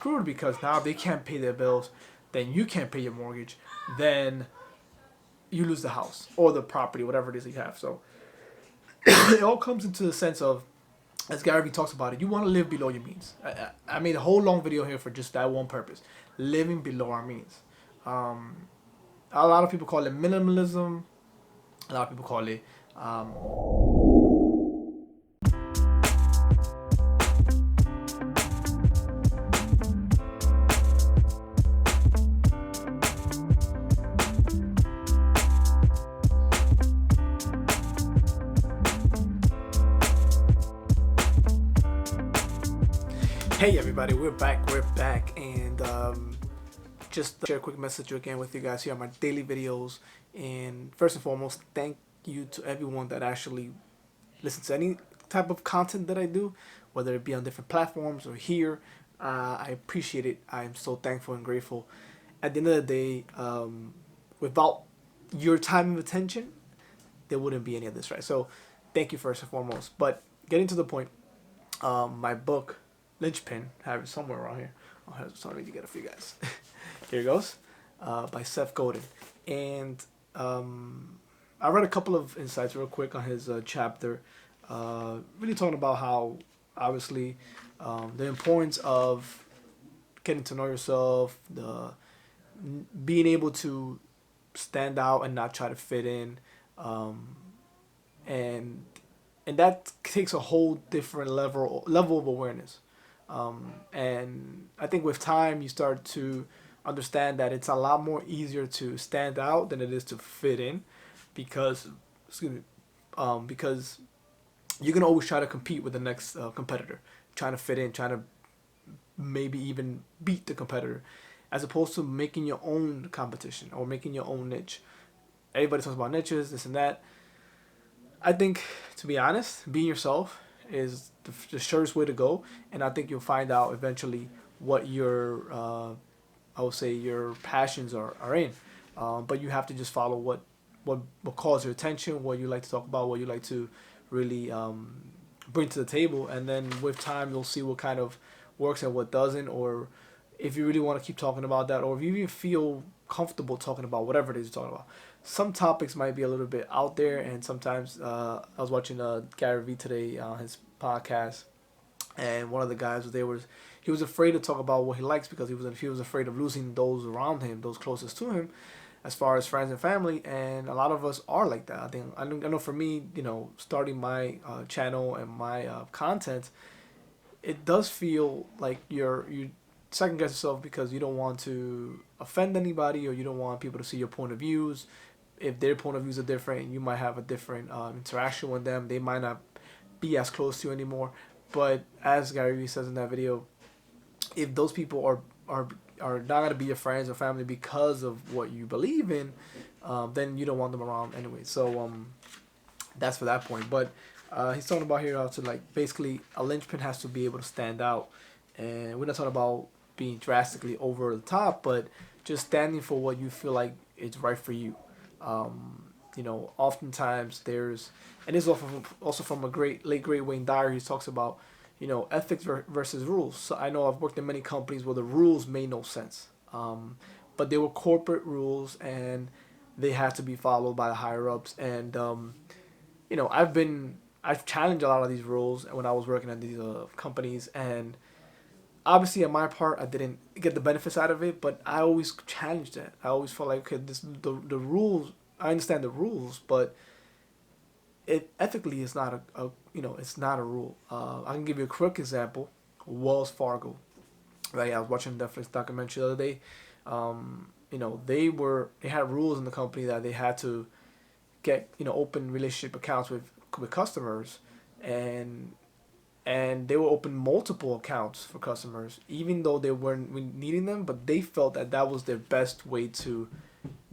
screwed because now if they can't pay their bills, then you can't pay your mortgage, then you lose the house or the property, whatever it is that you have. So it all comes into the sense of, as Gary Vee talks about it, you want to live below your means. I made a whole long video here for just that one purpose: living below our means. Um, a lot of people call it minimalism. A lot of people call it hey everybody, we're back, and just share a quick message again with you guys here on my daily videos. And first and foremost, thank you to everyone that actually listens to any type of content that I do, whether it be on different platforms or here. I appreciate it. I'm so thankful and grateful. At the end of the day, without your time and attention, there wouldn't be any of this, right? So thank you first and foremost. But getting to the point, my book, Linchpin, I have it somewhere around here. Sorry to get it for you guys. Here it goes, by Seth Godin. And I read a couple of insights real quick on his chapter, really talking about how, obviously, the importance of getting to know yourself, the being able to stand out and not try to fit in, and that takes a whole different level of awareness. And I think with time you start to understand that it's a lot more easier to stand out than it is to fit in, because excuse me, because you're gonna always try to compete with the next competitor, trying to fit in, trying to maybe even beat the competitor, as opposed to making your own competition or making your own niche. Everybody talks about niches, this and that. I think, to be honest, being yourself is the surest way to go, and I think you'll find out eventually what your, I would say, your passions are in. But you have to just follow what calls your attention, what you like to talk about, what you like to really bring to the table, and then with time you'll see what kind of works and what doesn't, or if you really want to keep talking about that, or if you even feel comfortable talking about whatever it is you're talking about. Some topics might be a little bit out there, and sometimes I was watching Gary Vee today on his podcast, and one of the guys was there was he was afraid to talk about what he likes because he was afraid of losing those around him, those closest to him, as far as friends and family. And a lot of us are like that. I know for me, starting my channel and my content, it does feel like you second guess yourself because you don't want to offend anybody, or you don't want people to see your point of views. If their point of views are different, you might have a different interaction with them. They might not be as close to you anymore. But as Gary Vee says in that video, if those people are not gonna be your friends or family because of what you believe in, then you don't want them around anyway. So that's for that point. But he's talking about here how to, like, basically a linchpin has to be able to stand out, and we're not talking about being drastically over the top, but just standing for what you feel like is right for you. Oftentimes there's, and this is also from a late great Wayne Dyer. He talks about, ethics versus rules. So I know I've worked in many companies where the rules made no sense, but they were corporate rules and they had to be followed by the higher ups. And I've challenged a lot of these rules when I was working at these companies, and obviously on my part I didn't get the benefits out of it, but I always challenged it. I always felt like, okay, the rules, I understand the rules, but it ethically is not it's not a rule. I can give you a quick example. Wells Fargo, right? I was watching a Netflix documentary the other day. They had rules in the company that they had to get open relationship accounts with customers, and they will open multiple accounts for customers, even though they weren't needing them, but they felt that that was their best way to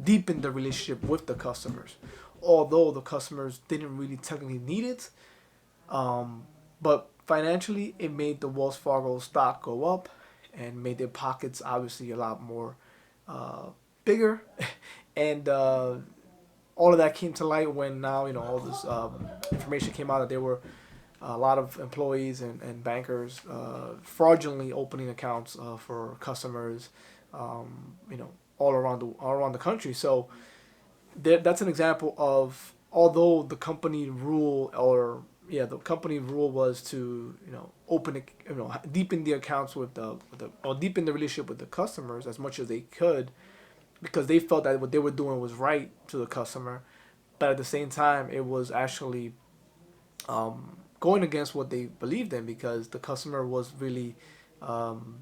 deepen the relationship with the customers. Although the customers didn't really technically need it, but financially it made the Wells Fargo stock go up and made their pockets obviously a lot more bigger. And all of that came to light when now all this information came out that they were a lot of employees and bankers fraudulently opening accounts for customers, you know, all around the country. So that's an example of, although the company rule, or yeah, the company rule was to, you know, deepen the accounts or deepen the relationship with the customers as much as they could, because they felt that what they were doing was right to the customer, but at the same time it was actually going against what they believed in, because the customer was really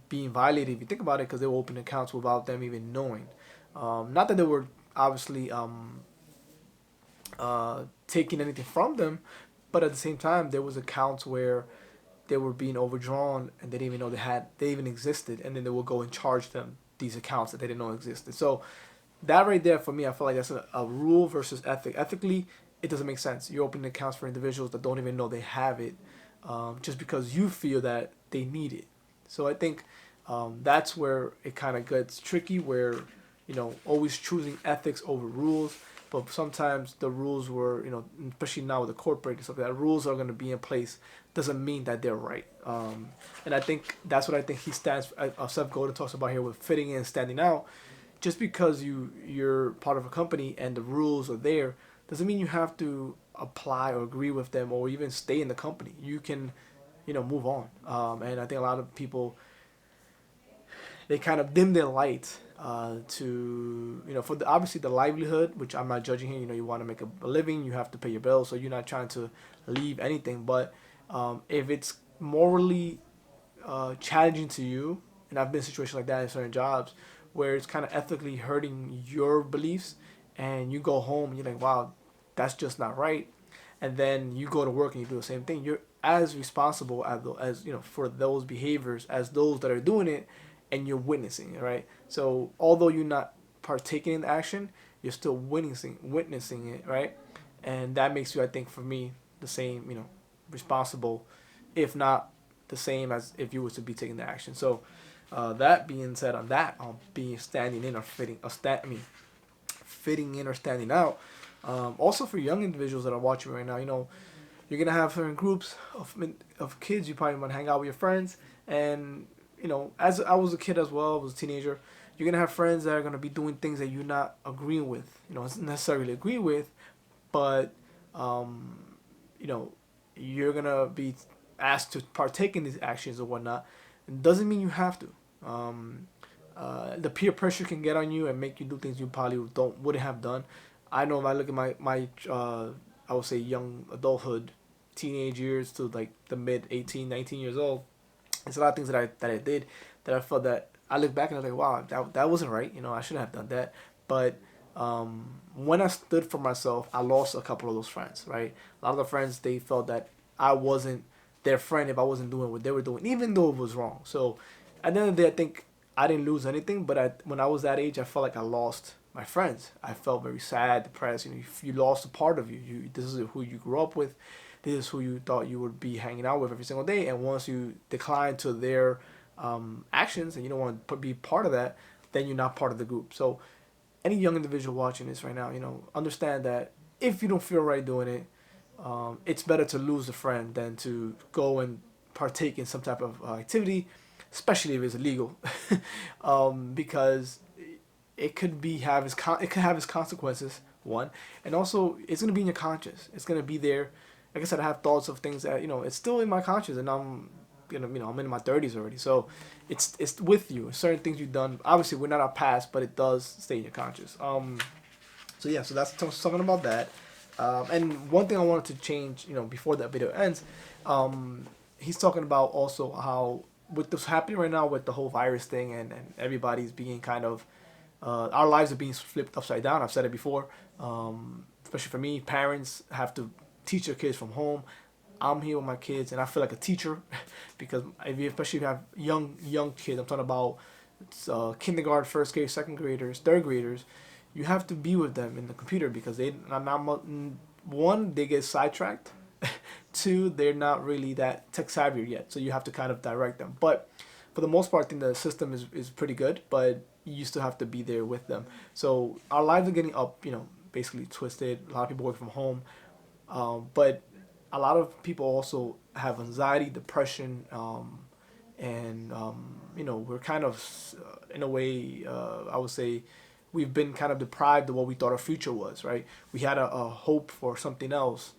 being violated if you think about it, because they were opening accounts without them even knowing. Not that they were obviously taking anything from them, but at the same time there was accounts where they were being overdrawn and they didn't even know they even existed, and then they would go and charge them these accounts that they didn't know existed. So that right there, for me, I feel like that's a rule versus ethic. Ethically, it doesn't make sense. You're opening accounts for individuals that don't even know they have it, just because you feel that they need it. So I think that's where it kind of gets tricky, where, you know, always choosing ethics over rules. But sometimes the rules were, you know, especially now with the corporate and stuff, that rules are going to be in place doesn't mean that they're right. And I think that's what I think he stands. Seth Godin talks about here with fitting in, standing out. Just because you're part of a company and the rules are there doesn't mean you have to apply or agree with them or even stay in the company. You can, you know, move on. And I think a lot of people, they kind of dim their light to, you know, for obviously the livelihood, which I'm not judging here. You know, you want to make a living, you have to pay your bills, so you're not trying to leave anything. But if it's morally challenging to you, and I've been in situations like that in certain jobs where it's kind of ethically hurting your beliefs, and you go home and you're like, wow, that's just not right, and then you go to work and you do the same thing, you're as responsible as you know, for those behaviors as those that are doing it, and you're witnessing it, right? So although you're not partaking in the action, you're still witnessing it, right? And that makes you, I think, for me, the same, you know, responsible, if not the same as if you was to be taking the action. So that being said, on that, on being standing in or fitting in or standing out. Also for young individuals that are watching right now, you know, you're gonna have certain groups of kids. You probably want to hang out with your friends, and you know, as I was a kid as well, I was a teenager. You're gonna have friends that are gonna be doing things that you're not agreeing with. You know, not necessarily agree with, but um, you know, you're gonna be asked to partake in these actions or whatnot. It doesn't mean you have to. Um, the peer pressure can get on you and make you do things you probably wouldn't have done. I know if I look at my I would say young adulthood, teenage years to like the mid 18, 19 years old. There's a lot of things that I did that I felt that I look back and I was like, wow, that wasn't right. You know, I shouldn't have done that. But when I stood for myself, I lost a couple of those friends. Right, a lot of the friends, they felt that I wasn't their friend if I wasn't doing what they were doing, even though it was wrong. So at the end of the day, I think I didn't lose anything, but when I was that age, I felt like I lost my friends. I felt very sad, depressed. You know, you lost a part of you. This is who you grew up with. This is who you thought you would be hanging out with every single day. And once you decline to their actions and you don't want to be part of that, then you're not part of the group. So any young individual watching this right now, you know, understand that if you don't feel right doing it, it's better to lose a friend than to go and partake in some type of activity, especially if it's illegal, because it could it could have its consequences. One, and also it's gonna be in your conscience. It's gonna be there. Like I said, I have thoughts of things that, you know, it's still in my conscience, and I'm in my 30s already, so it's with you. Certain things you've done. Obviously, we're not our past, but it does stay in your conscience. So yeah, so that's something about that. And one thing I wanted to change, you know, before that video ends, he's talking about also how with this happening right now with the whole virus thing, and everybody's being kind of, our lives are being flipped upside down. I've said it before. Especially for me, parents have to teach their kids from home. I'm here with my kids, and I feel like a teacher because especially if you have young kids, I'm talking about kindergarten, first grade, second graders, third graders. You have to be with them in the computer because one, they get sidetracked. Two, they're not really that tech savvy yet, so you have to kind of direct them. But for the most part, I think the system is pretty good, but you still have to be there with them. So our lives are getting basically twisted. A lot of people work from home, but a lot of people also have anxiety, depression, and we're kind of in a way, I would say, we've been kind of deprived of what we thought our future was. Right? We had a hope for something else.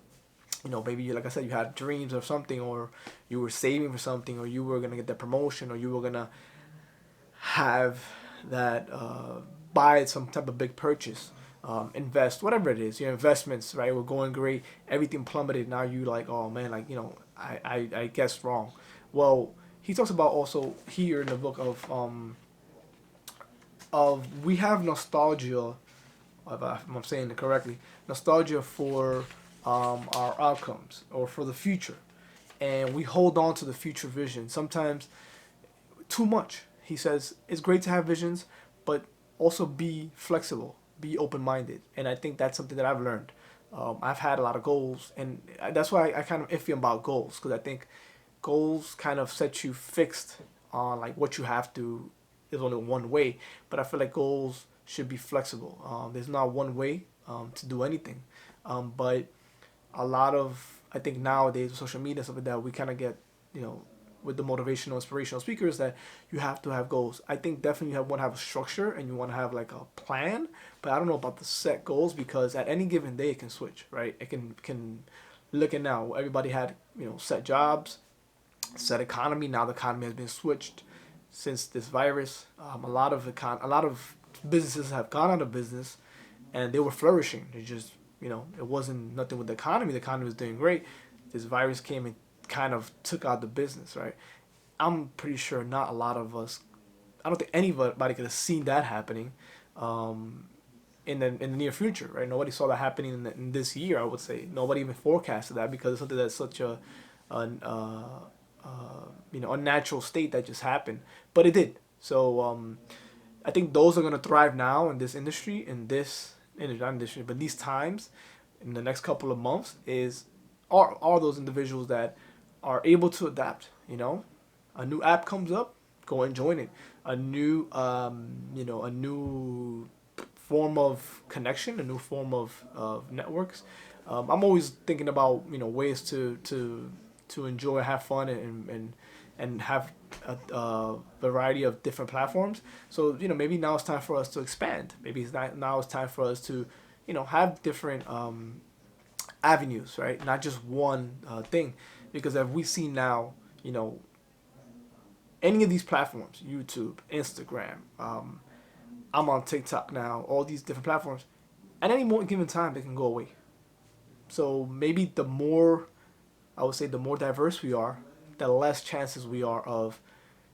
Maybe like I said, you had dreams of something, or you were saving for something, or you were gonna get that promotion, or you were gonna have that buy some type of big purchase, invest, whatever it is, your investments, right, were going great, everything plummeted. Now you like, oh man, like, I guessed wrong. Well, he talks about also here in the book of we have nostalgia, if I'm saying it correctly, nostalgia for our outcomes or for the future, and we hold on to the future vision sometimes too much. He says it's great to have visions, but also be flexible, be open minded. And I think that's something that I've learned. I've had a lot of goals, and that's why I kind of iffy about goals, because I think goals kind of set you fixed on like what you have to. There's only one way, but I feel like goals should be flexible. There's not one way to do anything, but a lot of, I think nowadays with social media and stuff like that, we kind of get, with the motivational, inspirational speakers, that you have to have goals. I think definitely you want to have a structure and you want to have like a plan, but I don't know about the set goals, because at any given day it can switch, right? It can look at now, everybody had, set jobs, set economy. Now the economy has been switched since this virus. A lot of businesses have gone out of business, and they were flourishing. They just, it wasn't nothing with the economy. The economy was doing great. This virus came and kind of took out the business, right? I'm pretty sure not a lot of us, I don't think anybody could have seen that happening in the near future, right? Nobody saw that happening in this year, I would say. Nobody even forecasted that, because it's something that's such a unnatural state that just happened, but it did. So I think those are gonna thrive now in this industry, not industry, but these times, in the next couple of months, are those individuals that are able to adapt. A new app comes up, go and join it. A new a new form of connection, a new form of networks. I'm always thinking about ways to enjoy, have fun, and have a variety of different platforms. So maybe now it's time for us to expand. Maybe now it's time for us to have different avenues, right? Not just one thing, because as we see now, any of these platforms, YouTube, Instagram, I'm on TikTok now, all these different platforms, at any given time they can go away. So maybe I would say the more diverse we are, the less chances we are of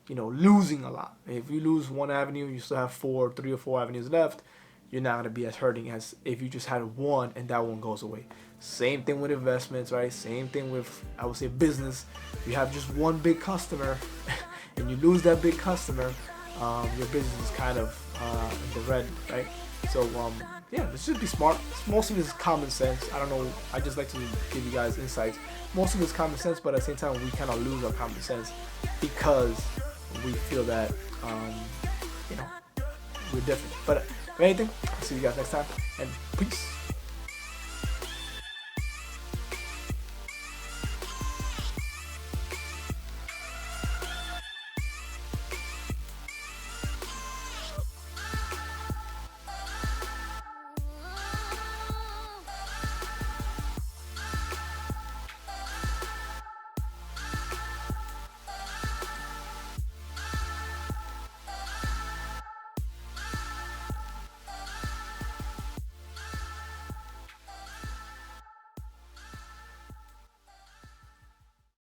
losing a lot. If you lose one avenue, you still have 3 or 4 avenues left. You're not going to be as hurting as if you just had one and that one goes away. Same thing with investments, right? Same thing with, I would say, business. You have just one big customer and you lose that big customer, your business is kind of in the red, right? So yeah, let's just be smart. Most of it is common sense. I don't know, I just like to give you guys insights. Most of it's common sense, but at the same time we kind of lose our common sense because we feel that we're different. But if anything, I'll see you guys next time, and peace.